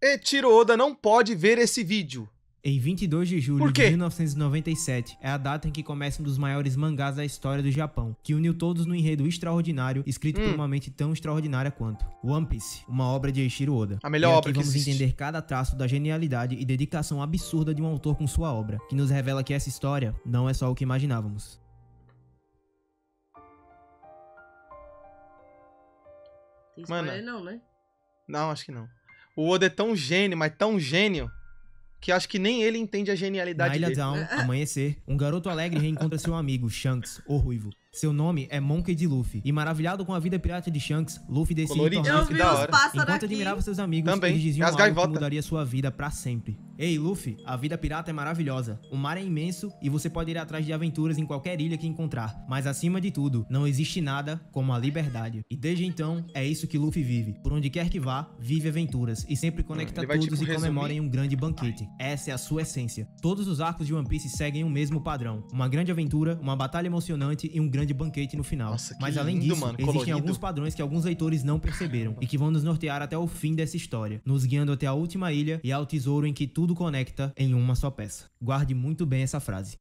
Eiichiro Oda não pode ver esse vídeo. Em 22 de julho Por de quê? 1997, é a data em que começa um dos maiores mangás da história do Japão, que uniu todos no enredo extraordinário, escrito por uma mente tão extraordinária quanto One Piece, uma obra de Eiichiro Oda. A melhor e aqui obra que vamos existe. entender cada traço da genialidade e dedicação absurda de um autor com sua obra, que nos revela que essa história não é só o que imaginávamos. Tem Mano. spoiler não, né? Não, acho que não. O Oda é tão gênio, mas tão gênio, que acho que nem ele entende a Na genialidade Ilha dele. Down, amanhecer, um garoto alegre reencontra seu amigo, Shanks, o Ruivo. Seu nome é Monkey D. Luffy, e maravilhado com a vida pirata de Shanks, Luffy decide Coloridinho, tornar-se que Eu vi da os hora. pássaros Enquanto aqui. admirava seus amigos, Também. eles diziam As algo que gaivotas. mudaria sua vida pra sempre. Ei, Luffy, a vida pirata é maravilhosa. O mar é imenso e você pode ir atrás de aventuras em qualquer ilha que encontrar. Mas acima de tudo, não existe nada como a liberdade. E desde então, é isso que Luffy vive. Por onde quer que vá, vive aventuras e sempre conecta Ele vai, todos tipo, e comemora resumir? em um grande banquete. Essa é a sua essência. Todos os arcos de One Piece seguem o mesmo padrão. Uma grande aventura, uma batalha emocionante e um grande banquete no final. Nossa, que Mas além lindo, disso, mano, existem colorido. alguns padrões que alguns leitores não perceberam e que vão nos nortear até o fim dessa história, nos guiando até a última ilha e ao tesouro em que tudo conecta em uma só peça. Guarde muito bem essa frase.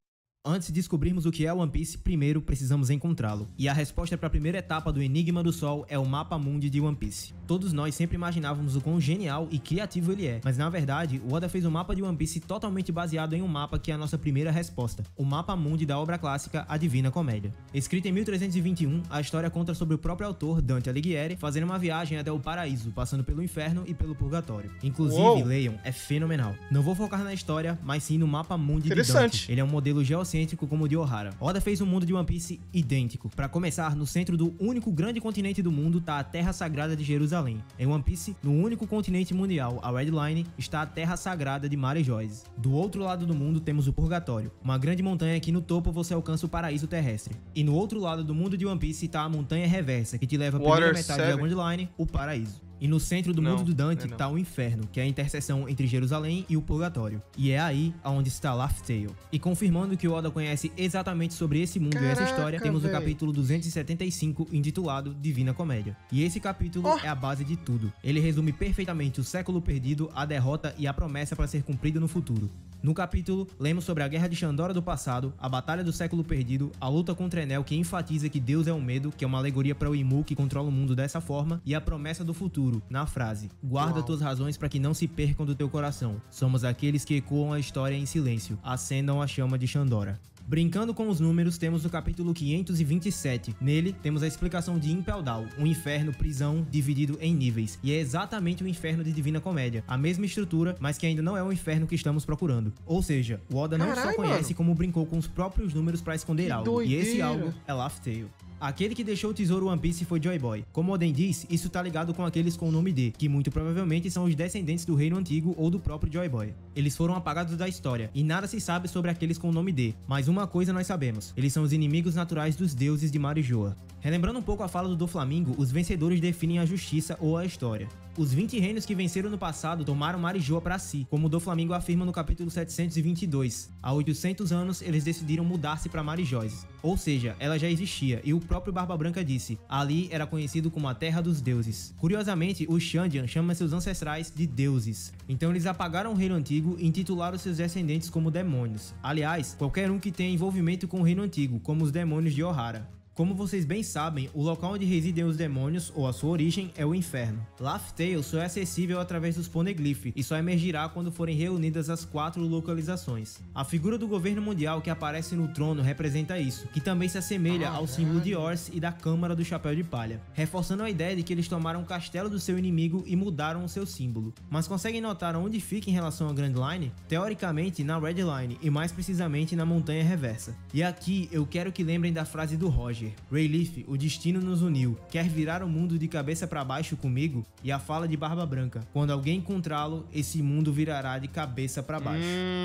Antes de descobrirmos o que é One Piece, primeiro precisamos encontrá-lo. E a resposta para a primeira etapa do Enigma do Sol é o Mapa Mundi de One Piece. Todos nós sempre imaginávamos o quão genial e criativo ele é, mas na verdade, o Oda fez um mapa de One Piece totalmente baseado em um mapa que é a nossa primeira resposta, o Mapa Mundi da obra clássica A Divina Comédia. Escrita em 1321, a história conta sobre o próprio autor, Dante Alighieri, fazendo uma viagem até o paraíso, passando pelo inferno e pelo purgatório. Inclusive, Uou! leiam, é fenomenal. Não vou focar na história, mas sim no Mapa Mundi de Interessante. Dante. Ele é um modelo geocêntrico como o de Ohara. Oda fez um mundo de One Piece idêntico. Para começar, no centro do único grande continente do mundo tá a Terra Sagrada de Jerusalém. Em One Piece, no único continente mundial, a Red Line, está a Terra Sagrada de Mare Joyce. Do outro lado do mundo temos o Purgatório, uma grande montanha que no topo você alcança o paraíso terrestre. E no outro lado do mundo de One Piece tá a Montanha Reversa, que te leva a primeira Water metade da Seven. Grand Line, o paraíso. E no centro do Não, mundo do Dante não. tá o inferno, que é a interseção entre Jerusalém e o Purgatório. E é aí onde está Laugh Tale. E confirmando que o Oda conhece exatamente sobre esse mundo e essa Caraca, história, temos véi. o capítulo 275, intitulado Divina Comédia. E esse capítulo é a base de tudo. Ele resume perfeitamente o século perdido, a derrota e a promessa para ser cumprida no futuro. No capítulo, lemos sobre a Guerra de Shandora do passado, a Batalha do Século Perdido, a luta contra Enel, que enfatiza que Deus é o medo, que é uma alegoria para o Imu que controla o mundo dessa forma, e a promessa do futuro, na frase: guarda Uau. tuas razões para que não se percam do teu coração. Somos aqueles que ecoam a história em silêncio, acendam a chama de Shandora. Brincando com os números, temos o capítulo 527. Nele, temos a explicação de Impel Down, um inferno prisão dividido em níveis. E é exatamente o inferno de Divina Comédia. A mesma estrutura, mas que ainda não é o inferno que estamos procurando. Ou seja, o Oda não só Caralho, conhece mano. como brincou com os próprios números para esconder Que algo. E esse doideira. algo é Laugh Tale. Aquele que deixou o tesouro One Piece foi Joy Boy. Como Oden diz, isso tá ligado com aqueles com o nome D, que muito provavelmente são os descendentes do reino antigo ou do próprio Joy Boy. Eles foram apagados da história, e nada se sabe sobre aqueles com o nome D, mas uma coisa nós sabemos, eles são os inimigos naturais dos deuses de Marijoa. Relembrando um pouco a fala do Doflamingo, os vencedores definem a justiça ou a história. Os 20 reinos que venceram no passado tomaram Marijoa para si, como o Doflamingo afirma no capítulo 722. Há 800 anos, eles decidiram mudar-se para Marijoice. Ou seja, ela já existia, e o próprio Barba Branca disse, ali era conhecido como a Terra dos Deuses. Curiosamente, os Shandian chamam seus ancestrais de deuses. Então eles apagaram o reino antigo e intitularam seus descendentes como demônios. Aliás, qualquer um que tenha envolvimento com o reino antigo, como os demônios de Ohara. Como vocês bem sabem, o local onde residem os demônios, ou a sua origem, é o inferno. Laugh Tale só é acessível através dos Poneglyph e só emergirá quando forem reunidas as 4 localizações. A figura do governo mundial que aparece no trono representa isso, que também se assemelha ao símbolo de Ors e da Câmara do Chapéu de Palha, reforçando a ideia de que eles tomaram o castelo do seu inimigo e mudaram o seu símbolo. Mas conseguem notar onde fica em relação à Grand Line? Teoricamente na Red Line e mais precisamente na Montanha Reversa. E aqui eu quero que lembrem da frase do Roger: Rayleigh, o destino nos uniu. Quer virar o mundo de cabeça para baixo comigo? E a fala de Barba Branca: quando alguém encontrá-lo, esse mundo virará de cabeça para baixo.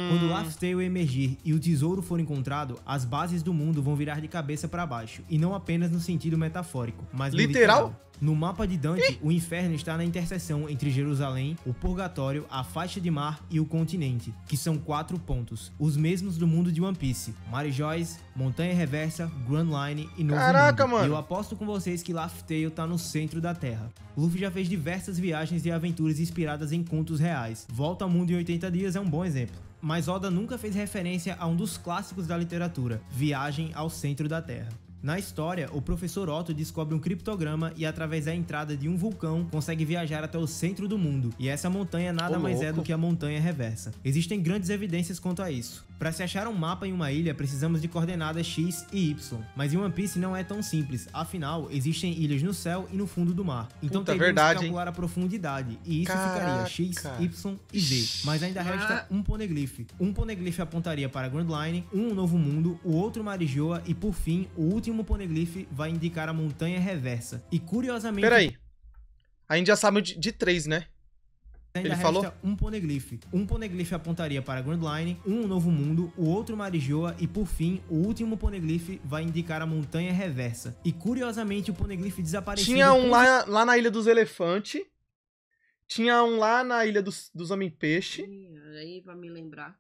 Quando Laugh Tale emergir e o tesouro for encontrado, as bases do mundo vão virar de cabeça para baixo. E não apenas no sentido metafórico, mas no Literal? literal. No mapa de Dante, o inferno está na interseção entre Jerusalém, o purgatório, a faixa de mar e o continente, que são 4 pontos, os mesmos do mundo de One Piece: Mary Joyce, Montanha Reversa, Grand Line e Novo Caraca, Mundo. mano. E eu aposto com vocês que Laugh Tale tá no centro da Terra. Luffy já fez diversas viagens e aventuras inspiradas em contos reais. Volta ao Mundo em 80 Dias é um bom exemplo. Mas Oda nunca fez referência a um dos clássicos da literatura, Viagem ao Centro da Terra. Na história, o professor Otto descobre um criptograma e, através da entrada de um vulcão, consegue viajar até o centro do mundo, e essa montanha nada mais é do que a Montanha Reversa. Existem grandes evidências quanto a isso. Para se achar um mapa em uma ilha, precisamos de coordenadas X e Y, mas em One Piece não é tão simples, afinal, existem ilhas no céu e no fundo do mar. Então teríamos que calcular a profundidade, e isso ficaria X, Y e Z, mas ainda resta um poneglyph. Um poneglyph apontaria para Grand Line, um Novo Mundo, o outro Marijoa e, por fim, o último poneglyph vai indicar a Montanha Reversa. E curiosamente... Peraí, a gente já sabe de 3, né? Ainda resta falou? Um poneglyph. Um poneglyph apontaria para Grand Line, um Novo Mundo, o outro Marijoa e, por fim, o último poneglyph vai indicar a Montanha Reversa. E, curiosamente, o poneglyph desapareceu. Tinha um lá na Ilha dos Elefantes. Tinha um lá na Ilha dos Homem-Peixe. Aí, pra me lembrar.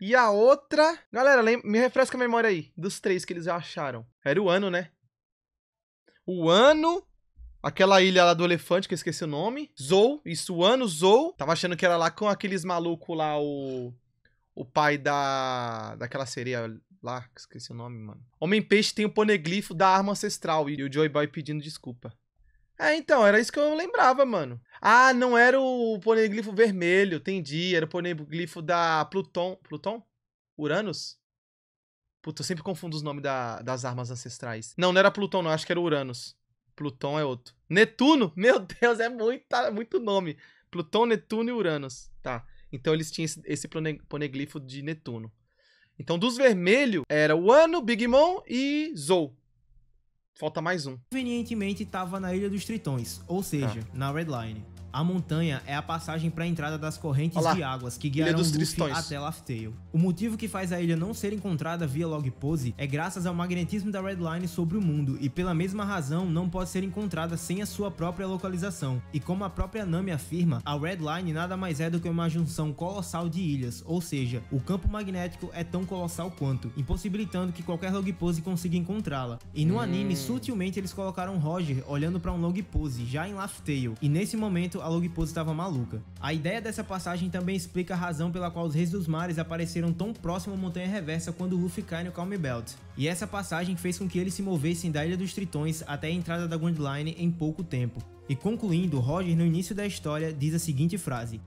E a outra... Galera, me refresca a memória aí. Dos 3 que eles já acharam. Era o Ano, né? O Ano... Aquela ilha lá do elefante, que eu esqueci o nome. Zou, isso, o Ano, Zou. Tava achando que era lá com aqueles malucos lá, o pai daquela sereia lá, que esqueci o nome, mano. Homem-Peixe tem o poneglypho da arma ancestral e o Joy Boy pedindo desculpa. Então, era isso que eu lembrava, mano. Ah, não era o poneglypho vermelho, entendi. Era o poneglypho da Pluton. Pluton? Uranus? Puta, eu sempre confundo os nomes das armas ancestrais. Não era Pluton, não, acho que era Uranus. Pluton é outro. Netuno? Meu Deus, é muito nome. Pluton, Netuno e Uranus. Tá. Então eles tinham esse poneglypho de Netuno. Então dos vermelhos era o Ano, Big Mom e Zou. Falta mais um. Convenientemente estava na Ilha dos Tritões, ou seja, na Red Line. A montanha é a passagem para a entrada das correntes de águas que guiarão Luffy até Laugh Tale. O motivo que faz a ilha não ser encontrada via log pose é graças ao magnetismo da Red Line sobre o mundo, e pela mesma razão não pode ser encontrada sem a sua própria localização. E como a própria Nami afirma, a Red Line nada mais é do que uma junção colossal de ilhas, ou seja, o campo magnético é tão colossal quanto, impossibilitando que qualquer log pose consiga encontrá-la. E no anime, sutilmente eles colocaram Roger olhando para um log pose já em Laugh Tale, e nesse momento a log pose estava maluca. A ideia dessa passagem também explica a razão pela qual os Reis dos Mares apareceram tão próximo à Montanha Reversa quando Luffy cai no Calm Belt. E essa passagem fez com que eles se movessem da Ilha dos Tritões até a entrada da Grand Line em pouco tempo. E concluindo, Roger no início da história diz a seguinte frase,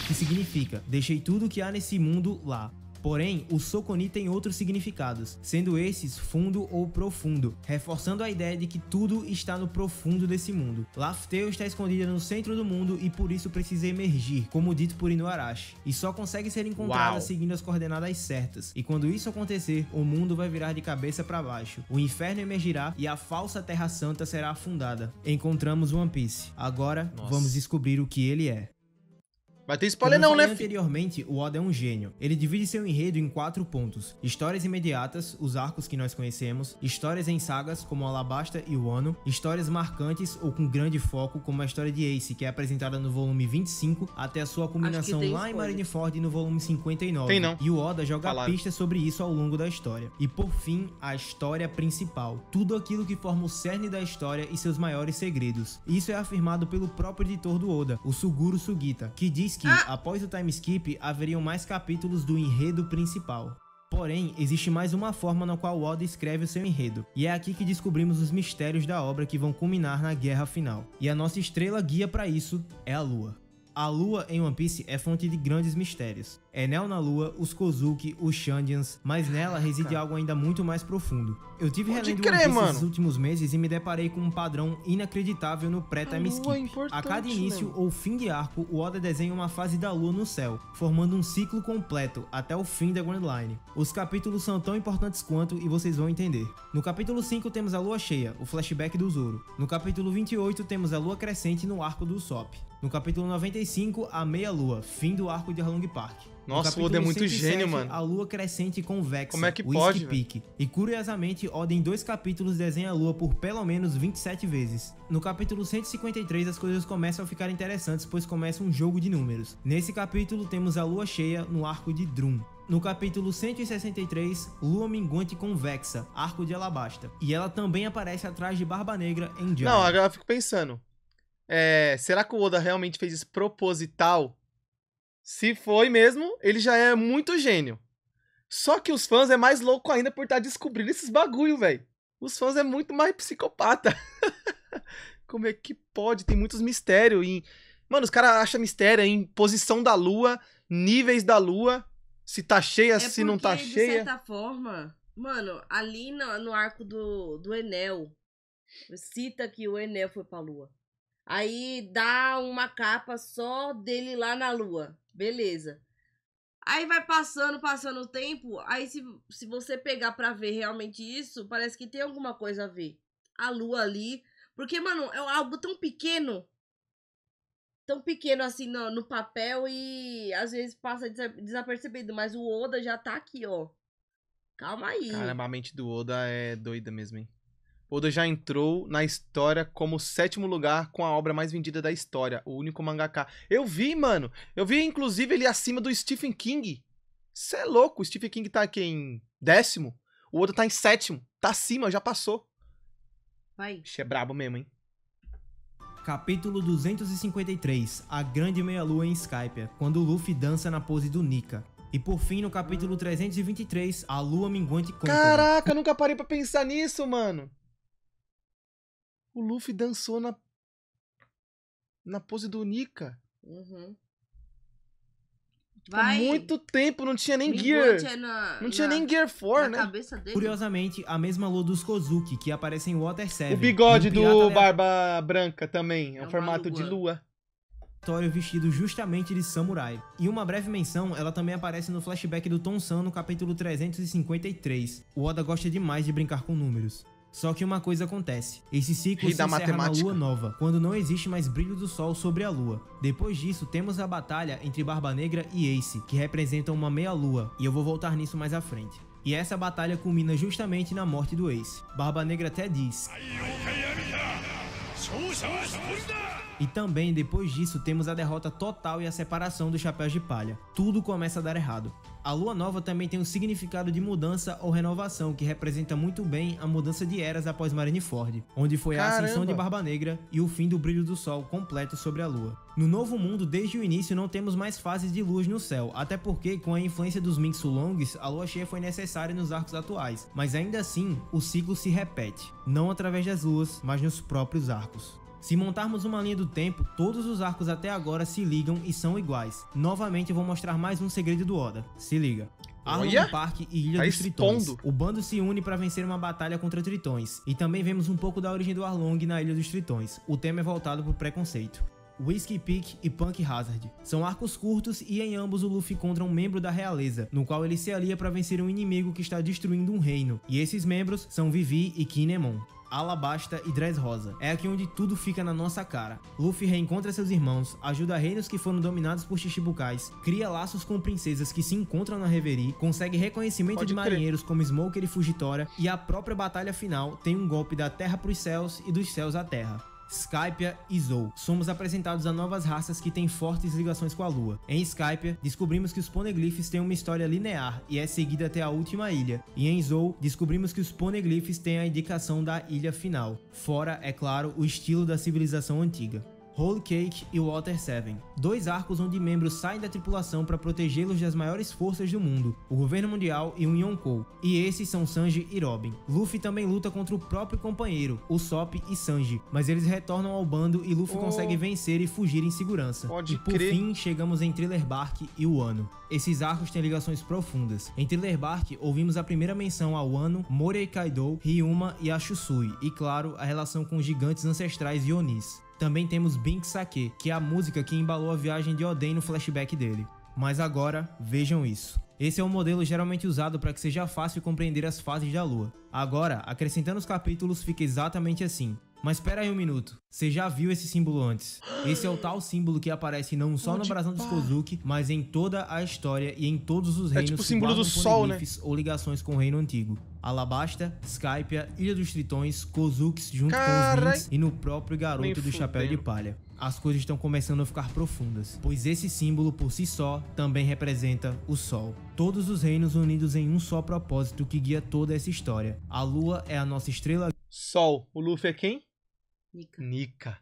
que significa: deixei tudo que há nesse mundo lá. Porém, o Sokoni tem outros significados, sendo esses fundo ou profundo, reforçando a ideia de que tudo está no profundo desse mundo. Laugh Tale está escondida no centro do mundo e por isso precisa emergir, como dito por Inuarashi, e só consegue ser encontrada seguindo as coordenadas certas. E quando isso acontecer, o mundo vai virar de cabeça para baixo, o inferno emergirá e a falsa Terra Santa será afundada. Encontramos One Piece. Agora, vamos descobrir o que ele é. Vai ter spoiler não, né? Anteriormente, o Oda é um gênio. Ele divide seu enredo em 4 pontos: histórias imediatas, os arcos que nós conhecemos, histórias em sagas, como Alabasta e Wano, histórias marcantes ou com grande foco, como a história de Ace, que é apresentada no volume 25, até a sua culminação lá em Marineford no volume 59. Tem não. E o Oda joga pistas sobre isso ao longo da história. E por fim, a história principal. Tudo aquilo que forma o cerne da história e seus maiores segredos. Isso é afirmado pelo próprio editor do Oda, o Suguru Sugita, que diz que, após o time skip, haveriam mais capítulos do enredo principal. Porém, existe mais uma forma na qual Oda escreve o seu enredo, e é aqui que descobrimos os mistérios da obra que vão culminar na guerra final. E a nossa estrela guia para isso é a Lua. A Lua em One Piece é fonte de grandes mistérios. Enel na Lua, os Kozuki, os Shandians, mas nela reside algo ainda muito mais profundo. Eu tive relendo One Piece nesses últimos meses e me deparei com um padrão inacreditável no pré-time skip. A cada início ou fim de arco, o Oda desenha uma fase da Lua no céu, formando um ciclo completo até o fim da Grand Line. Os capítulos são tão importantes quanto e vocês vão entender. No capítulo 5 temos a Lua cheia, o flashback do Zoro. No capítulo 28 temos a Lua crescente no arco do Usopp. No capítulo 95, a meia-lua, fim do arco de Arlong Park. Nossa, o capítulo Oda é muito 107, gênio, mano. A lua crescente convexa. Como é que o pode, Whiskey Peak. E curiosamente, Oda em 2 capítulos desenha a lua por pelo menos 27 vezes. No capítulo 153 as coisas começam a ficar interessantes, pois começa um jogo de números. Nesse capítulo temos a lua cheia no arco de Drum. No capítulo 163, Lua Minguante Convexa, Arco de Alabasta. E ela também aparece atrás de Barba Negra em Jai. Não, agora eu fico pensando. Será que o Oda realmente fez isso proposital? Se foi mesmo, ele já é muito gênio. Só que os fãs é mais louco ainda por estar descobrindo esses bagulho, velho. Os fãs é muito mais psicopata. Como é que pode? Tem muitos mistérios. Mano, os caras acham mistério em posição da lua, níveis da lua, se tá cheia, se não tá cheia. De certa forma, mano, ali no arco do Enel, cita que o Enel foi pra lua. Aí dá uma capa só dele lá na lua. Beleza. Aí vai passando o tempo. Aí se você pegar pra ver realmente isso, parece que tem alguma coisa a ver. A lua ali. Porque, mano, é algo tão pequeno. Tão pequeno assim no papel e às vezes passa desapercebido. Mas o Oda já tá aqui, ó. Calma aí. Caramba, a mente do Oda é doida mesmo, hein? Oda já entrou na história como o 7º lugar com a obra mais vendida da história, o único mangaka. Eu vi, mano. Eu vi, inclusive, ele acima do Stephen King. Cê é louco. O Stephen King tá aqui em 10º. O Oda tá em 7º. Tá acima, já passou. Vai. Ixi, é brabo mesmo, hein? Capítulo 253, A Grande Meia-Lua em Skypiea, quando o Luffy dança na pose do Nika. E por fim, no capítulo 323, a Lua Minguante Côncava. Caraca, eu nunca parei pra pensar nisso, mano. O Luffy dançou na pose do Nika. Uhum. Há muito tempo, não tinha nem Minguante Gear. Não tinha nem Gear 4, né? Cabeça dele. Curiosamente, a mesma lua dos Kozuki, que aparece em Water 7. O bigode e um pirata do Barba Branca também. É um uma formato lua. de lua. vestido justamente de samurai. E uma breve menção, ela também aparece no flashback do Tom-san no capítulo 353. O Oda gosta demais de brincar com números. Só que uma coisa acontece, esse ciclo Rei se da encerra na matemática. lua nova, quando não existe mais brilho do sol sobre a lua. Depois disso, temos a batalha entre Barba Negra e Ace, que representam uma meia-lua, e eu vou voltar nisso mais à frente. E essa batalha culmina justamente na morte do Ace. Barba Negra até diz... E também, depois disso, temos a derrota total e a separação dos Chapéus de Palha. Tudo começa a dar errado. A lua nova também tem um significado de mudança ou renovação, que representa muito bem a mudança de eras após Marineford, onde foi a ascensão de Barba Negra e o fim do brilho do sol completo sobre a lua. No novo mundo, desde o início, não temos mais fases de luz no céu, até porque, com a influência dos Mingsulongs, a lua cheia foi necessária nos arcos atuais, mas ainda assim, o ciclo se repete, não através das luas, mas nos próprios arcos. Se montarmos uma linha do tempo, todos os arcos até agora se ligam e são iguais. Novamente eu vou mostrar mais um segredo do Oda. Se liga. Arlong Park e Ilha dos Tritões. O bando se une para vencer uma batalha contra Tritões. E também vemos um pouco da origem do Arlong na Ilha dos Tritões. O tema é voltado por preconceito. Whiskey Peak e Punk Hazard. São arcos curtos e em ambos o Luffy encontra um membro da realeza, no qual ele se alia para vencer um inimigo que está destruindo um reino. E esses membros são Vivi e Kinemon. Alabasta e Dressrosa. É aqui onde tudo fica na nossa cara. Luffy reencontra seus irmãos, ajuda reinos que foram dominados por Shichibukais, cria laços com princesas que se encontram na Reverie, consegue reconhecimento de marinheiros como Smoker e Fujitora, e a própria batalha final tem um golpe da terra pros céus e dos céus à terra. Skypiea e Zou. Somos apresentados a novas raças que têm fortes ligações com a Lua. Em Skypiea, descobrimos que os Poneglyphs têm uma história linear e é seguida até a última ilha. E em Zou, descobrimos que os Poneglyphs têm a indicação da ilha final. Fora, é claro, o estilo da civilização antiga. Whole Cake e Water 7. 2 arcos onde membros saem da tripulação para protegê-los das maiores forças do mundo, o governo mundial e o Yonkou. E esses são Sanji e Robin. Luffy também luta contra o próprio companheiro, Usopp e Sanji, mas eles retornam ao bando e Luffy consegue vencer e fugir em segurança. E por fim, chegamos em Thriller Bark e Wano. Esses arcos têm ligações profundas. Em Thriller Bark, ouvimos a primeira menção a Wano, Moria e Kaido, Ryuma e Ashusui, e claro, a relação com os gigantes ancestrais e Onis. Também temos Bink Sake, que é a música que embalou a viagem de Oden no flashback dele. Mas agora, vejam isso. Esse é um modelo geralmente usado para que seja fácil compreender as fases da Lua. Agora, acrescentando os capítulos, fica exatamente assim. Mas espera aí um minuto, você já viu esse símbolo antes? Esse é o tal símbolo que aparece não só no brasão dos Kozuki, mas em toda a história e em todos os reinos tipo o que símbolo do guardam sol, né? poliglifes ou ligações com o reino antigo. Alabasta, Skypia, Ilha dos Tritões, Kozukis junto com os Minks e no próprio garoto do chapéu de palha. As coisas estão começando a ficar profundas, pois esse símbolo por si só também representa o Sol. Todos os reinos unidos em um só propósito que guia toda essa história. A Lua é a nossa estrela Sol. O Luffy é quem? Nika. Nika.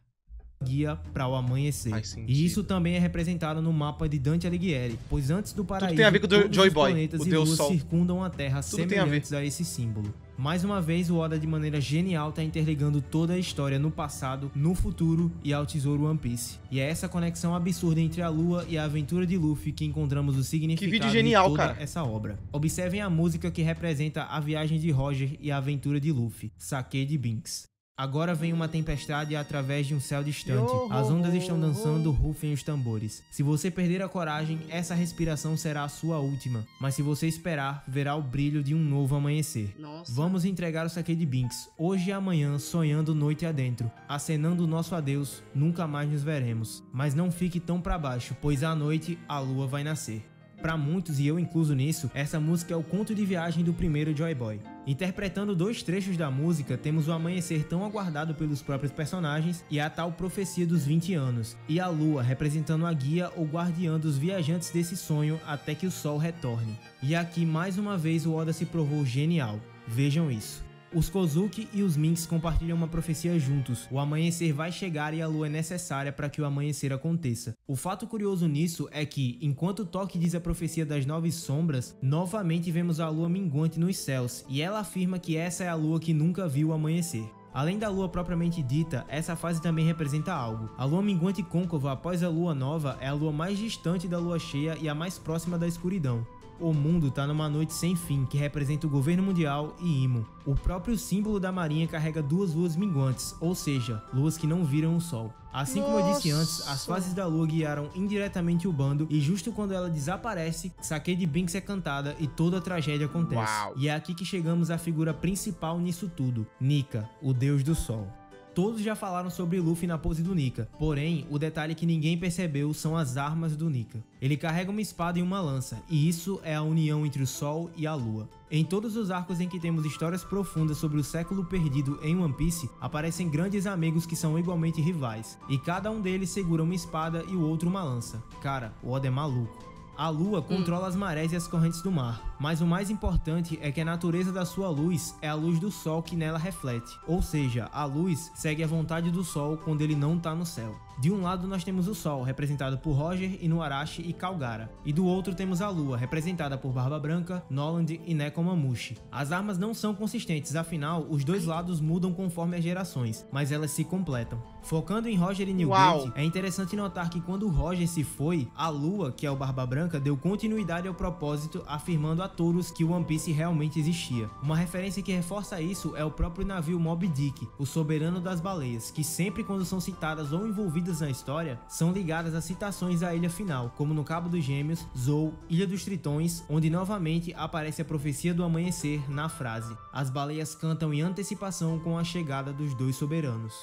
guia para o amanhecer. Faz sentido. E isso também é representado no mapa de Dante Alighieri, pois antes do paraíso, tem a ver com o todos Joy os Boy, planetas o e Deus luas Sol. circundam a Terra Tudo tem a semelhantes a esse símbolo. Mais uma vez, o Oda de maneira genial está interligando toda a história no passado, no futuro e ao tesouro One Piece. E é essa conexão absurda entre a Lua e a aventura de Luffy que encontramos o significado vídeo genial, de toda cara. essa obra. Observem a música que representa a viagem de Roger e a aventura de Luffy, Sake de Binks. Agora vem uma tempestade através de um céu distante. As ondas estão dançando, rufem os tambores. Se você perder a coragem, essa respiração será a sua última. Mas se você esperar, verá o brilho de um novo amanhecer. Nossa. Vamos entregar o Sake de Binks, hoje e amanhã, sonhando noite adentro. Acenando o nosso adeus, nunca mais nos veremos. Mas não fique tão pra baixo, pois à noite a lua vai nascer. Para muitos, e eu incluso nisso, essa música é o conto de viagem do primeiro Joy Boy. Interpretando 2 trechos da música, temos o amanhecer tão aguardado pelos próprios personagens e a tal profecia dos 20 anos, e a lua representando a guia ou guardiã dos viajantes desse sonho até que o sol retorne. E aqui mais uma vez o Oda se provou genial. Vejam isso. Os Kozuki e os Minks compartilham uma profecia juntos. O amanhecer vai chegar e a lua é necessária para que o amanhecer aconteça. O fato curioso nisso é que, enquanto Toque diz a profecia das 9 sombras, novamente vemos a lua minguante nos céus, e ela afirma que essa é a lua que nunca viu o amanhecer. Além da lua propriamente dita, essa fase também representa algo. A lua minguante côncava após a lua nova é a lua mais distante da lua cheia e a mais próxima da escuridão. O mundo tá numa noite sem fim, que representa o governo mundial e Imo. O próprio símbolo da marinha carrega 2 luas minguantes, ou seja, luas que não viram o sol. Assim como eu disse antes, as fases da lua guiaram indiretamente o bando, e justo quando ela desaparece, Sake de Binks é cantada e toda a tragédia acontece. Uau. E é aqui que chegamos à figura principal nisso tudo, Nika, o deus do sol. Todos já falaram sobre Luffy na pose do Nika, porém, o detalhe que ninguém percebeu são as armas do Nika. Ele carrega uma espada e uma lança, e isso é a união entre o Sol e a Lua. Em todos os arcos em que temos histórias profundas sobre o século perdido em One Piece, aparecem grandes amigos que são igualmente rivais, e cada um deles segura uma espada e o outro uma lança. Cara, o Oda é maluco. A lua controla as marés e as correntes do mar, mas o mais importante é que a natureza da sua luz é a luz do sol que nela reflete, ou seja, a luz segue a vontade do sol quando ele não tá no céu. De um lado nós temos o sol, representado por Roger, Inuarashi e Kalgara, e do outro temos a lua, representada por Barba Branca, Noland e Nekomamushi. As armas não são consistentes, afinal, os dois lados mudam conforme as gerações, mas elas se completam. Focando em Roger e Newgate, é interessante notar que quando Roger se foi, a lua, que é o Barba Branca, deu continuidade ao propósito, afirmando a todos que o One Piece realmente existia. Uma referência que reforça isso é o próprio navio Moby Dick, o soberano das baleias, que sempre quando são citadas ou envolvidas na história, são ligadas a citações à ilha final, como no Cabo dos Gêmeos, Zou, Ilha dos Tritões, onde novamente aparece a profecia do amanhecer na frase: as baleias cantam em antecipação com a chegada dos 2 soberanos.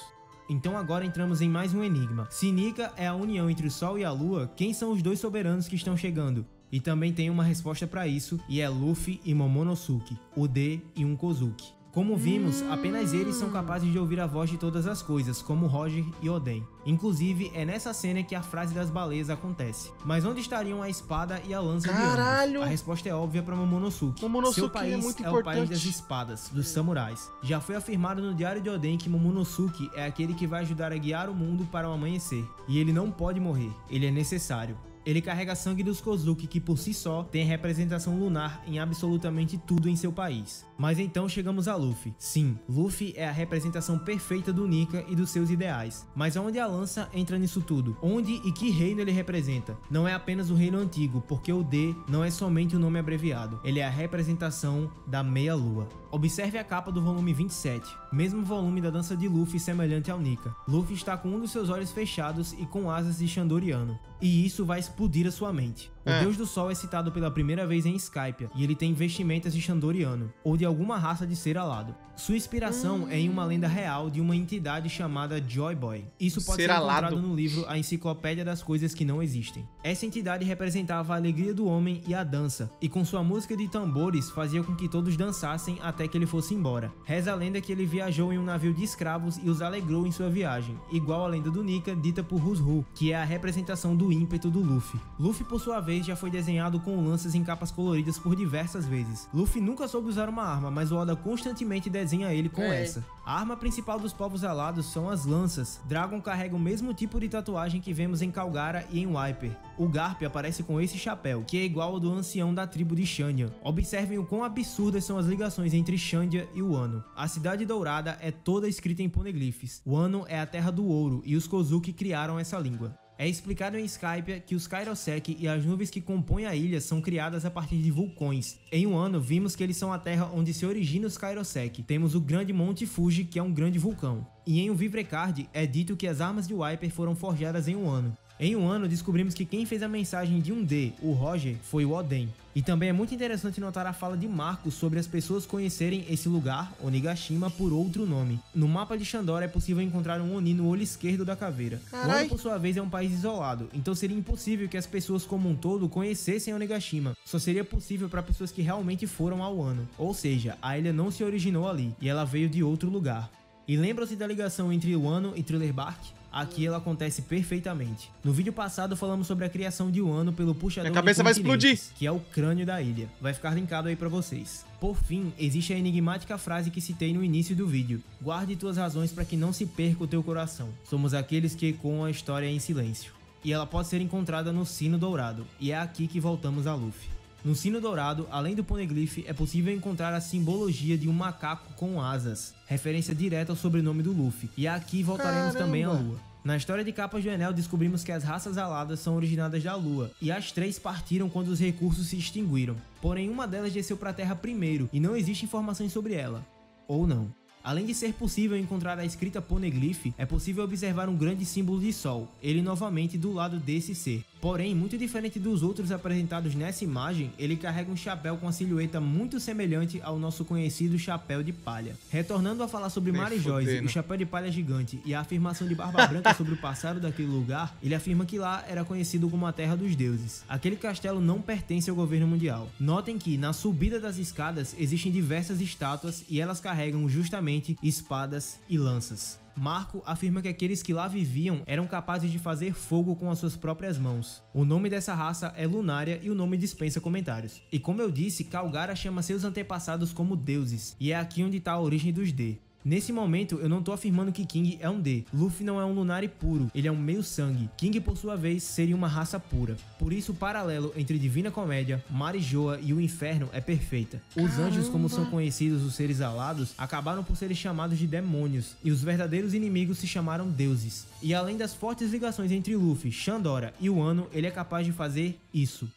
Então agora entramos em mais um enigma. Se Nika é a união entre o Sol e a Lua, quem são os 2 soberanos que estão chegando? E também tem uma resposta para isso, e é Luffy e Momonosuke, o D e um Kozuki. Como vimos, apenas eles são capazes de ouvir a voz de todas as coisas, como Roger e Oden. Inclusive, é nessa cena que a frase das baleias acontece. Mas onde estariam a espada e a lança de ambos? A resposta é óbvia para Momonosuke. Seu país é muito o país das espadas, dos samurais. Já foi afirmado no Diário de Oden que Momonosuke é aquele que vai ajudar a guiar o mundo para o amanhecer. E ele não pode morrer, ele é necessário. Ele carrega sangue dos Kozuki, que por si só tem representação lunar em absolutamente tudo em seu país. Mas então chegamos a Luffy. Sim, Luffy é a representação perfeita do Nika e dos seus ideais. Mas onde a lança entra nisso tudo? Onde e que reino ele representa? Não é apenas o reino antigo, porque o D não é somente o nome abreviado. Ele é a representação da meia-lua. Observe a capa do volume 27, mesmo volume da dança de Luffy semelhante ao Nika. Luffy está com um dos seus olhos fechados e com asas de Chandoriano. e isso vai explodir a sua mente. O Deus do Sol é citado pela primeira vez em Skypiea, e ele tem vestimentas de Shandoriano, ou de alguma raça de ser alado. Sua inspiração é em uma lenda real de uma entidade chamada Joy Boy. Isso pode ser encontrado no livro A Enciclopédia das Coisas que Não Existem. Essa entidade representava a alegria do homem e a dança, e com sua música de tambores fazia com que todos dançassem até que ele fosse embora. Reza a lenda que ele viajou em um navio de escravos e os alegrou em sua viagem, igual a lenda do Nika dita por Hushu, que é a representação do ímpeto do Luffy. Luffy, por sua vez, já foi desenhado com lanças em capas coloridas por diversas vezes. Luffy nunca soube usar uma arma, mas o Oda constantemente desenha ele com essa. A arma principal dos povos alados são as lanças. Dragon carrega o mesmo tipo de tatuagem que vemos em Calgara e em Wiper. O Garp aparece com esse chapéu, que é igual ao do ancião da tribo de Shandia. Observem o quão absurdas são as ligações entre Shandia e Wano. A Cidade Dourada é toda escrita em poneglyphs. Wano é a terra do ouro e os Kozuki criaram essa língua. É explicado em Skypiea que os Kairoseki e as nuvens que compõem a ilha são criadas a partir de vulcões. Em Wano, vimos que eles são a terra onde se originam os Kairoseki. Temos o grande Monte Fuji, que é um grande vulcão. E em um Vivrecard é dito que as armas de Wiper foram forjadas em Wano. Em Wano, descobrimos que quem fez a mensagem de um D, o Roger, foi o Oden. E também é muito interessante notar a fala de Marco sobre as pessoas conhecerem esse lugar, Onigashima, por outro nome. No mapa de Shandora é possível encontrar um Oni no olho esquerdo da caveira. Wano, por sua vez, é um país isolado, então seria impossível que as pessoas como um todo conhecessem Onigashima. Só seria possível para pessoas que realmente foram ao Wano. Ou seja, a ilha não se originou ali, e ela veio de outro lugar. E lembram-se da ligação entre Wano e Thriller Bark? Aqui ela acontece perfeitamente. No vídeo passado falamos sobre a criação de Wano pelo puxador Minha cabeça vai explodir, que é o crânio da ilha. Vai ficar linkado aí pra vocês. Por fim, existe a enigmática frase que citei no início do vídeo. Guarde tuas razões para que não se perca o teu coração. Somos aqueles que ecoam a história em silêncio. E ela pode ser encontrada no Sino Dourado. E é aqui que voltamos a Luffy. No Sino Dourado, além do poneglyph, é possível encontrar a simbologia de um macaco com asas, referência direta ao sobrenome do Luffy, e aqui voltaremos também à Lua. Na história de Capas do Enel, descobrimos que as raças aladas são originadas da Lua, e as 3 partiram quando os recursos se extinguiram. Porém, uma delas desceu para a Terra primeiro, e não existe informações sobre ela. Ou não. Além de ser possível encontrar a escrita poneglyph, é possível observar um grande símbolo de sol, ele novamente do lado desse ser. Porém, muito diferente dos outros apresentados nessa imagem, ele carrega um chapéu com a silhueta muito semelhante ao nosso conhecido chapéu de palha. Retornando a falar sobre Mary Joyce, o chapéu de palha gigante e a afirmação de Barba Branca sobre o passado daquele lugar, ele afirma que lá era conhecido como a Terra dos Deuses. Aquele castelo não pertence ao governo mundial. Notem que, na subida das escadas, existem diversas estátuas e elas carregam justamente espadas e lanças. Marco afirma que aqueles que lá viviam eram capazes de fazer fogo com as suas próprias mãos. O nome dessa raça é Lunária e o nome dispensa comentários. E como eu disse, Calgara chama seus antepassados como deuses, e é aqui onde está a origem dos D. Nesse momento, eu não tô afirmando que King é um D. Luffy não é um Lunari puro, ele é um meio sangue. King, por sua vez, seria uma raça pura. Por isso, o paralelo entre Divina Comédia, Marijoa e o Inferno é perfeita. Os anjos, como são conhecidos os seres alados, acabaram por serem chamados de demônios, e os verdadeiros inimigos se chamaram deuses. E além das fortes ligações entre Luffy, Shandora e Wano, ele é capaz de fazer isso.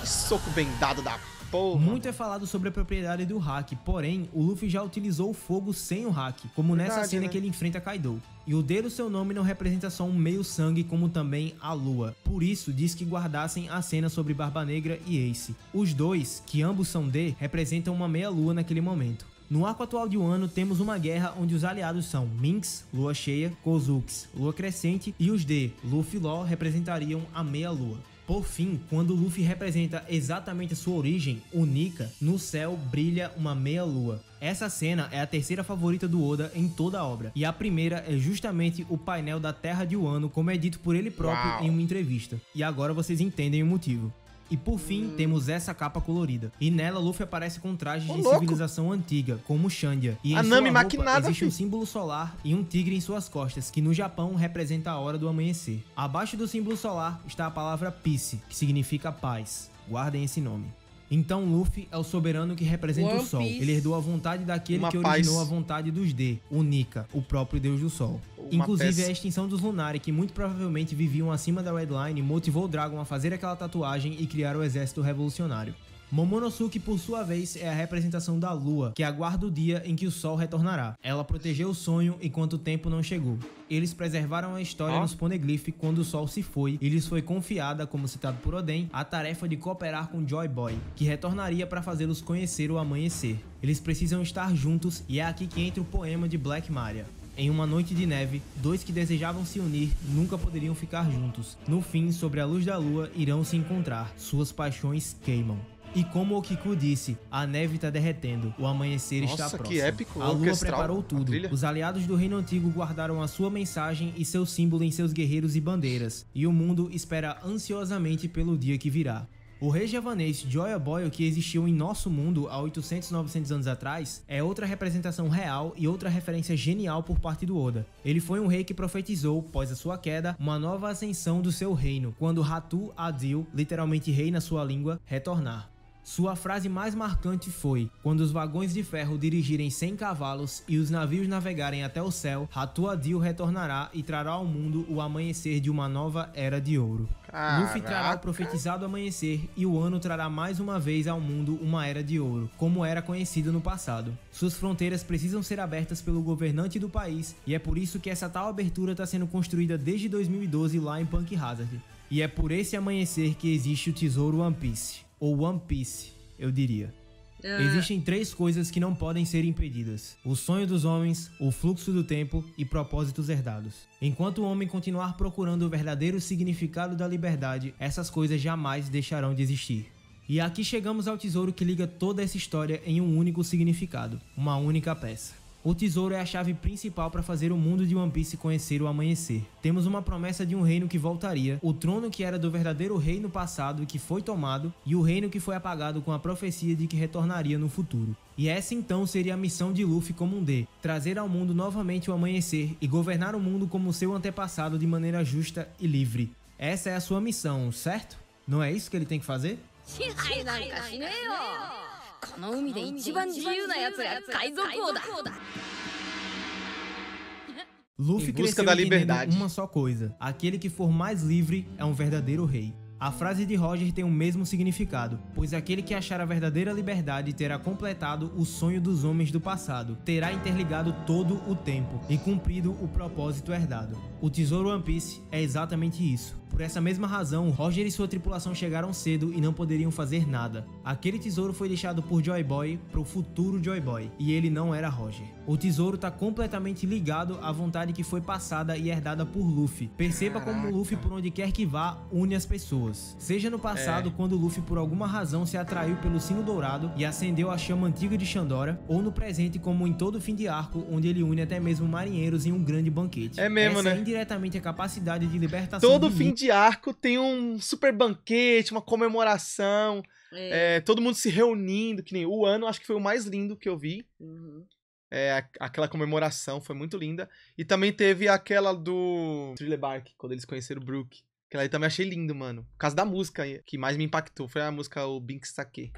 Soco bem dado da porra. Muito é falado sobre a propriedade do hack, porém, o Luffy já utilizou o fogo sem o hack, como nessa cena que ele enfrenta Kaido. E o D do seu nome não representa só um meio sangue, como também a lua. Por isso, diz que guardassem a cena sobre Barba Negra e Ace. Os dois, que ambos são D, representam uma meia lua naquele momento. No arco atual de Wano, temos uma guerra onde os aliados são Minks, Lua Cheia, Kozukis, Lua Crescente, e os D, Luffy e Law, representariam a meia lua. Por fim, quando Luffy representa exatamente a sua origem, o Nika, no céu brilha uma meia-lua. Essa cena é a terceira favorita do Oda em toda a obra, e a primeira é justamente o painel da Terra de Wano, como é dito por ele próprio em uma entrevista. E agora vocês entendem o motivo. E por fim, temos essa capa colorida. E nela, Luffy aparece com trajes de civilização antiga, como Shandia. E em sua roupa existe um símbolo solar e um tigre em suas costas, que no Japão representa a hora do amanhecer. Abaixo do símbolo solar está a palavra Peace, que significa paz. Guardem esse nome. Então Luffy é o soberano que representa o Sol. Ele herdou a vontade daquele que originou a vontade dos D, o Nika, o próprio deus do Sol. Inclusive a extinção dos Lunari, que muito provavelmente viviam acima da Red Line, motivou o Dragon a fazer aquela tatuagem e criar o exército revolucionário. Momonosuke, por sua vez, é a representação da lua, que aguarda o dia em que o sol retornará. Ela protegeu o sonho enquanto o tempo não chegou. Eles preservaram a história nos Poneglyph quando o sol se foi e lhes foi confiada, como citado por Oden, a tarefa de cooperar com Joy Boy, que retornaria para fazê-los conhecer o amanhecer. Eles precisam estar juntos e é aqui que entra o poema de Black Maria. Em uma noite de neve, dois que desejavam se unir nunca poderiam ficar juntos. No fim, sobre a luz da lua, irão se encontrar. Suas paixões queimam. E como o Kiku disse, a neve está derretendo, o amanhecer está próximo. Que épico, a lua preparou tudo. Os aliados do Reino Antigo guardaram a sua mensagem e seu símbolo em seus guerreiros e bandeiras, e o mundo espera ansiosamente pelo dia que virá. O rei javanês Joy Boy, que existiu em nosso mundo há 800, 900 anos atrás, é outra representação real e outra referência genial por parte do Oda. Ele foi um rei que profetizou, após a sua queda, uma nova ascensão do seu reino, quando Hatu Adil, literalmente rei na sua língua, retornar. Sua frase mais marcante foi: quando os vagões de ferro dirigirem 100 cavalos e os navios navegarem até o céu, Hatu Adil retornará e trará ao mundo o amanhecer de uma nova era de ouro. Caraca. Luffy trará o profetizado amanhecer e o Ano trará mais uma vez ao mundo uma era de ouro, como era conhecido no passado. Suas fronteiras precisam ser abertas pelo governante do país e é por isso que essa tal abertura está sendo construída desde 2012 lá em Punk Hazard. E é por esse amanhecer que existe o tesouro One Piece. Ou One Piece, eu diria. Existem 3 coisas que não podem ser impedidas: o sonho dos homens, o fluxo do tempo e propósitos herdados. Enquanto o homem continuar procurando o verdadeiro significado da liberdade, essas coisas jamais deixarão de existir. E aqui chegamos ao tesouro que liga toda essa história em um único significado, uma única peça. O tesouro é a chave principal para fazer o mundo de One Piece conhecer o amanhecer. Temos uma promessa de um reino que voltaria, o trono que era do verdadeiro rei no passado e que foi tomado, e o reino que foi apagado com a profecia de que retornaria no futuro. E essa então seria a missão de Luffy como um D, trazer ao mundo novamente o amanhecer e governar o mundo como seu antepassado de maneira justa e livre. Essa é a sua missão, certo? Não é isso que ele tem que fazer? Luffy cresceu da liberdade. Uma só coisa: aquele que for mais livre é um verdadeiro rei. A frase de Roger tem o mesmo significado, pois aquele que achar a verdadeira liberdade terá completado o sonho dos homens do passado, terá interligado todo o tempo e cumprido o propósito herdado. O tesouro One Piece é exatamente isso. Por essa mesma razão, Roger e sua tripulação chegaram cedo e não poderiam fazer nada. Aquele tesouro foi deixado por Joy Boy pro futuro Joy Boy, e ele não era Roger. O tesouro tá completamente ligado à vontade que foi passada e herdada por Luffy. Perceba como Luffy, por onde quer que vá, une as pessoas. Seja no passado, quando Luffy por alguma razão se atraiu pelo sino dourado e acendeu a chama antiga de Shandora, ou no presente, como em todo fim de arco, onde ele une até mesmo marinheiros em um grande banquete. É mesmo, essa né? É indiretamente a capacidade de libertação. Todo fim de arco tem um super banquete, uma comemoração, todo mundo se reunindo, que nem o Ano, acho que foi o mais lindo que eu vi. Aquela comemoração foi muito linda. E também teve aquela do Thriller Bark, quando eles conheceram o Brook. Aquela aí também achei lindo, mano. Por causa da música que mais me impactou, foi a música o Binks Sake.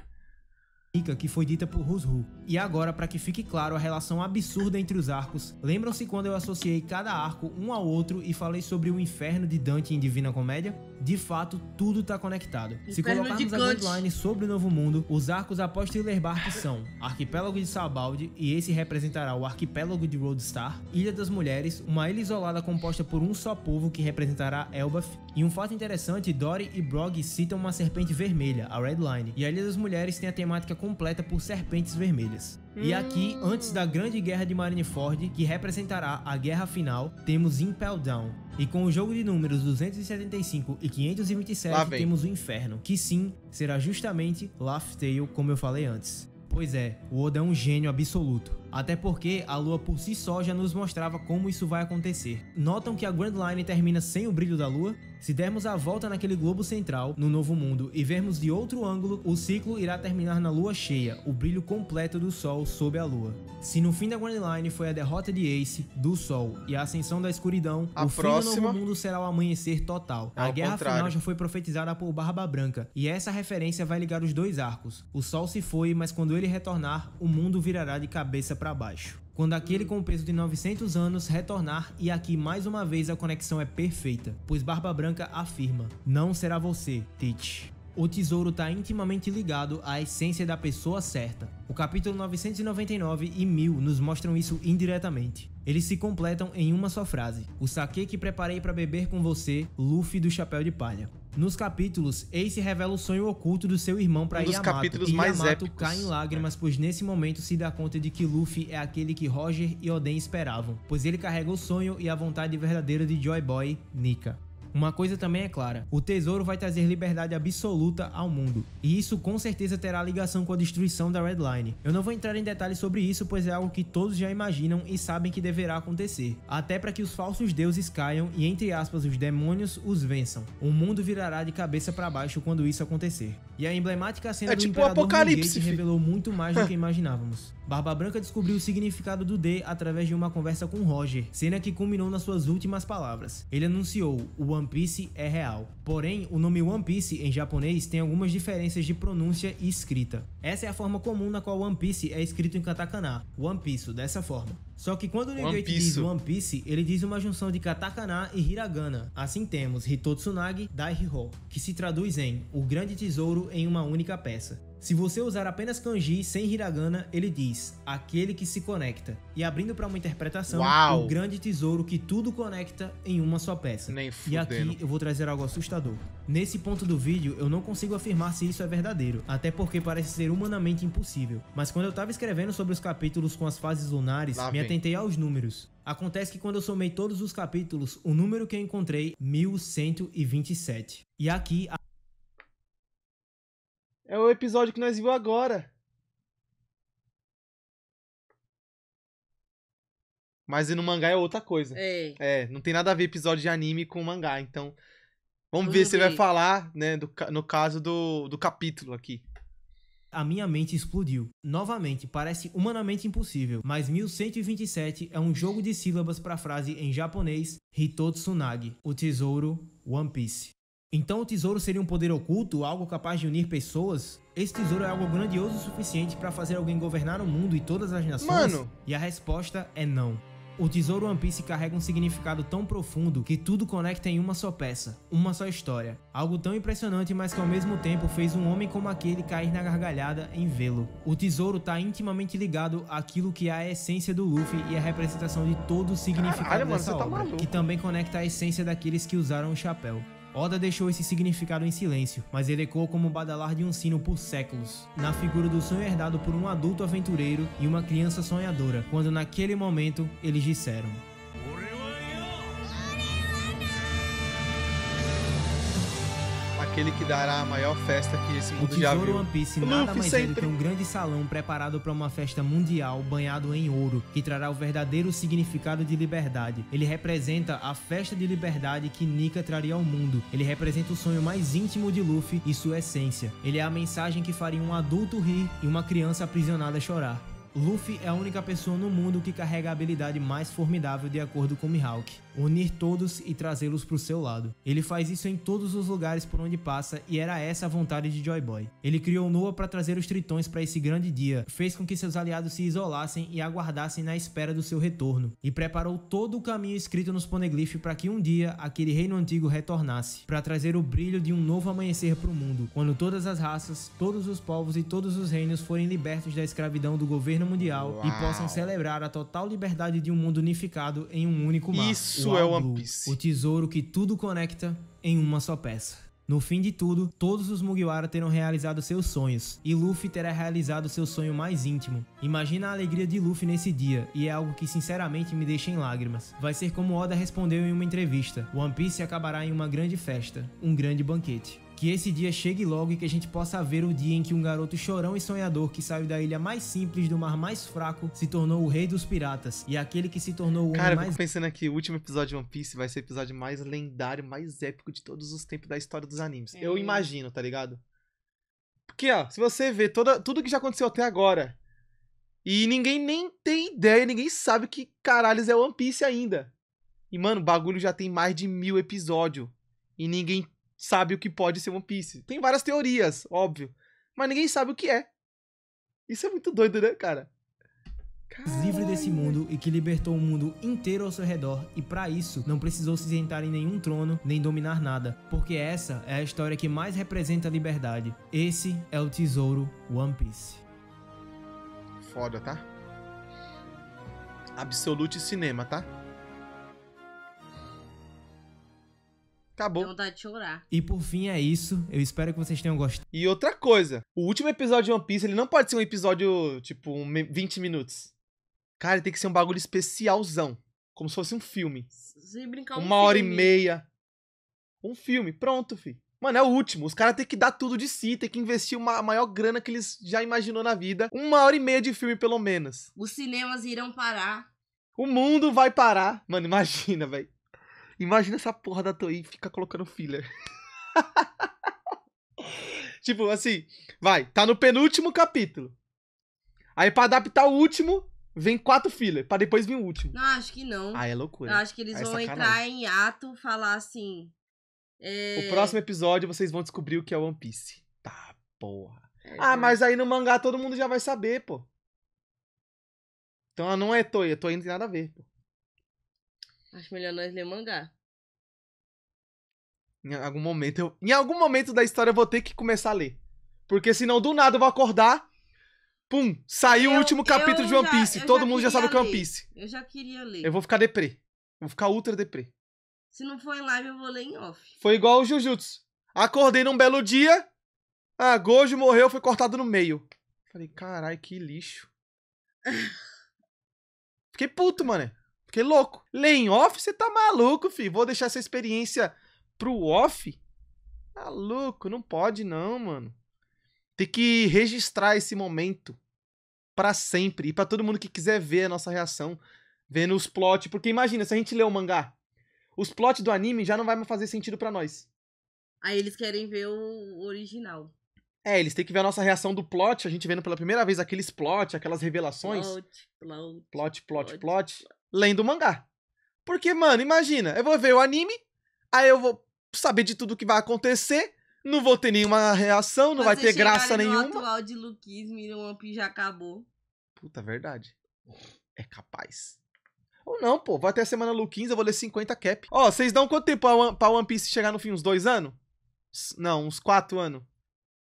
Que foi dita por Rusru. E agora, para que fique claro a relação absurda entre os arcos, lembram-se quando eu associei cada arco um ao outro e falei sobre o inferno de Dante em Divina Comédia? De fato, tudo tá conectado. Se colocarmos a Bloodline sobre o Novo Mundo, os arcos após Thriller Bark são Arquipélago de Sabaldi, e esse representará o Arquipélago de Roadstar, Ilha das Mulheres, uma ilha isolada composta por um só povo que representará Elbaf, e um fato interessante, Dory e Brog citam uma serpente vermelha, a Red Line, e a Ilha das Mulheres tem a temática completa por serpentes vermelhas. E aqui, antes da grande guerra de Marineford, que representará a guerra final, temos Impel Down. E com o jogo de números 275 e 527 temos o Inferno, que sim, será justamente Laugh Tale, como eu falei antes. Pois é, o Oda é um gênio absoluto. Até porque a lua por si só já nos mostrava como isso vai acontecer. Notam que a Grand Line termina sem o brilho da lua? Se dermos a volta naquele globo central, no Novo Mundo, e vermos de outro ângulo, o ciclo irá terminar na lua cheia, o brilho completo do sol sob a lua. Se no fim da Grand Line foi a derrota de Ace, do sol e a ascensão da escuridão, o fim do Novo Mundo será o amanhecer total. A guerra final já foi profetizada por Barba Branca, e essa referência vai ligar os dois arcos. O sol se foi, mas quando ele retornar, o mundo virará de cabeça para baixo. Quando aquele com o peso de 900 anos retornar, e aqui mais uma vez a conexão é perfeita, pois Barba Branca afirma: não será você, Teach. O tesouro está intimamente ligado à essência da pessoa certa. O capítulo 999 e 1000 nos mostram isso indiretamente. Eles se completam em uma só frase: o saque que preparei para beber com você, Luffy do Chapéu de Palha. Nos capítulos, Ace revela o sonho oculto do seu irmão para Yamato, capítulos e mais Yamato épicos. cai em lágrimas, pois nesse momento se dá conta de que Luffy é aquele que Roger e Oden esperavam, pois ele carrega o sonho e a vontade verdadeira de Joy Boy, Nika. Uma coisa também é clara: o tesouro vai trazer liberdade absoluta ao mundo, e isso com certeza terá ligação com a destruição da Red Line. Eu não vou entrar em detalhes sobre isso, pois é algo que todos já imaginam e sabem que deverá acontecer, até para que os falsos deuses caiam e, entre aspas, os demônios os vençam. O mundo virará de cabeça para baixo quando isso acontecer. E a emblemática cena do tipo o Imperador Apocalipse, Moon Gate revelou muito mais do que imaginávamos. Barba Branca descobriu o significado do D através de uma conversa com Roger, cena que culminou nas suas últimas palavras. Ele anunciou: o One Piece é real. Porém, o nome One Piece em japonês tem algumas diferenças de pronúncia e escrita. Essa é a forma comum na qual One Piece é escrito em katakana, One Piece, dessa forma. Só que quando o New Gate diz One Piece, ele diz uma junção de katakana e hiragana. Assim temos Hitotsunagi Daiho, que se traduz em o grande tesouro em uma única peça. Se você usar apenas kanji sem hiragana, ele diz aquele que se conecta. E abrindo para uma interpretação, Uau! o grande tesouro que tudo conecta em uma só peça. Nem E fudendo. aqui eu vou trazer algo assustador. Nesse ponto do vídeo, eu não consigo afirmar se isso é verdadeiro, até porque parece ser humanamente impossível. Mas quando eu tava escrevendo sobre os capítulos com as fases lunares, Lá me vem. atentei aos números. Acontece que quando eu somei todos os capítulos, o número que eu encontrei, 1127. E aqui É o episódio que nós vimos agora. Mas no mangá é outra coisa. É. Não tem nada a ver episódio de anime com mangá, então... Vamos Vamos ver se ele vai ver. falar, né, no caso do capítulo aqui. a minha mente explodiu. Novamente, parece humanamente impossível, mas 1127 é um jogo de sílabas para a frase em japonês Hitotsunagi, o tesouro One Piece. Então o tesouro seria um poder oculto, algo capaz de unir pessoas? Esse tesouro é algo grandioso o suficiente para fazer alguém governar o mundo e todas as nações? Mano! E a resposta é não. O tesouro One Piece carrega um significado tão profundo que tudo conecta em uma só peça, uma só história. Algo tão impressionante, mas que ao mesmo tempo fez um homem como aquele cair na gargalhada em vê-lo. O tesouro está intimamente ligado àquilo que é a essência do Luffy e a representação de todo o significado Caralho, mano, dessa você tá obra, maluco. que também conecta a essência daqueles que usaram o chapéu. Oda deixou esse significado em silêncio, mas ele ecoou como o badalar de um sino por séculos, na figura do sonho herdado por um adulto aventureiro e uma criança sonhadora, quando naquele momento eles disseram: Aquele que dará a maior festa que esse o mundo já tesouro viu. One Piece O nada Luffy mais é do sempre. que um grande salão preparado para uma festa mundial banhado em ouro, que trará o verdadeiro significado de liberdade. Ele representa a festa de liberdade que Nika traria ao mundo. Ele representa o sonho mais íntimo de Luffy e sua essência. Ele é a mensagem que faria um adulto rir e uma criança aprisionada chorar. Luffy é a única pessoa no mundo que carrega a habilidade mais formidável de acordo com Mihawk: unir todos e trazê-los pro seu lado. Ele faz isso em todos os lugares por onde passa e era essa a vontade de Joy Boy. Ele criou Noah para trazer os tritões para esse grande dia, fez com que seus aliados se isolassem e aguardassem na espera do seu retorno, e preparou todo o caminho escrito nos Poneglyph para que um dia aquele reino antigo retornasse, para trazer o brilho de um novo amanhecer pro mundo, quando todas as raças, todos os povos e todos os reinos forem libertos da escravidão do governo mundial e Uau. possam celebrar a total liberdade de um mundo unificado em um único mar. Isso é All One Blue, Piece. o tesouro que tudo conecta em uma só peça. No fim de tudo, todos os Mugiwara terão realizado seus sonhos, e Luffy terá realizado seu sonho mais íntimo. Imagina a alegria de Luffy nesse dia, e é algo que sinceramente me deixa em lágrimas. Vai ser como Oda respondeu em uma entrevista: One Piece acabará em uma grande festa, um grande banquete. Que esse dia chegue logo e que a gente possa ver o dia em que um garoto chorão e sonhador que saiu da ilha mais simples do mar mais fraco se tornou o rei dos piratas, e aquele que se tornou o homem Cara, eu mais fico pensando aqui, o último episódio de One Piece vai ser o episódio mais lendário, mais épico de todos os tempos da história dos animes. Eu imagino, tá ligado? Porque, ó, se você vê tudo que já aconteceu até agora, e ninguém nem tem ideia, ninguém sabe que caralhos é One Piece ainda. E, mano, o bagulho já tem mais de 1000 episódios, e ninguém sabe o que pode ser One Piece. Tem várias teorias, óbvio, mas ninguém sabe o que é. Isso é muito doido, né, cara? livre desse mundo e que libertou o mundo inteiro ao seu redor, e pra isso não precisou se sentar em nenhum trono nem dominar nada, porque essa é a história que mais representa a liberdade. Esse é o tesouro One Piece. Foda, tá? Absolute cinema, tá? Acabou. Dá vontade de chorar. E por fim é isso, eu espero que vocês tenham gostado. E outra coisa, o último episódio de One Piece, ele não pode ser um episódio, tipo, 20 minutos. Cara, ele tem que ser um bagulho especialzão. Como se fosse um filme. Se brincar Uma hora e meia. Um filme, pronto, fi. Mano, é o último. Os caras têm que dar tudo de si, tem que investir a maior grana que eles já imaginou na vida. 1h30 de filme, pelo menos. Os cinemas irão parar. O mundo vai parar. Mano, imagina, velho. Imagina essa porra da Toei ficar colocando filler. Tipo, assim, vai, tá no penúltimo capítulo. Aí pra adaptar o último, vem 4 filler, pra depois vir o último. Não, acho que não. Ah, é loucura. Eu acho que eles Aí é vão sacanagem. entrar em ato, falar assim... O próximo episódio vocês vão descobrir o que é One Piece. Tá, porra. Ah, Mas aí no mangá todo mundo já vai saber, pô. Então ela não é Toei, a Toei não tem nada a ver, pô. Acho melhor nós ler mangá. Em algum momento da história eu vou ter que começar a ler. Porque senão do nada eu vou acordar, pum, saiu o último capítulo de One Piece. Todo mundo já sabe o que é One Piece. Eu já queria ler. Eu vou ficar deprê. Eu vou ficar ultra deprê. Se não for em live, eu vou ler em off. Foi igual o Jujutsu. Acordei num belo dia. Ah, Gojo morreu, foi cortado no meio. Falei, carai, que lixo. Fiquei puto, mano. Fiquei louco. Ler em off, você tá maluco, filho. Vou deixar essa experiência pro off? Maluco, não pode não, mano. Tem que registrar esse momento pra sempre. E pra todo mundo que quiser ver a nossa reação, vendo os plots. Porque imagina, se a gente ler o mangá, os plots do anime já não vai mais fazer sentido pra nós. Aí eles querem ver o original. Eles têm que ver a nossa reação do plot, a gente vendo pela primeira vez aqueles plot, aquelas revelações. Plot. Lendo o mangá. Porque, mano, imagina, eu vou ver o anime, aí eu vou saber de tudo que vai acontecer, não vou ter nenhuma reação, não vai ter graça nenhuma. O atual de Luquismo e o One Piece já acabou. Puta, verdade. É capaz. Ou não, pô, vai até a semana Lu 15, eu vou ler 50 cap. Ó, vocês dão quanto tempo pra One Piece chegar no fim? Uns 2 anos? Não, uns 4 anos.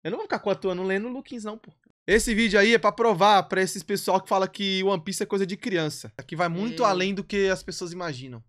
Eu não vou ficar 4 anos lendo Lu 15 não, pô. Esse vídeo aí é pra provar pra esses pessoal que fala que One Piece é coisa de criança. Aqui vai muito além do que as pessoas imaginam.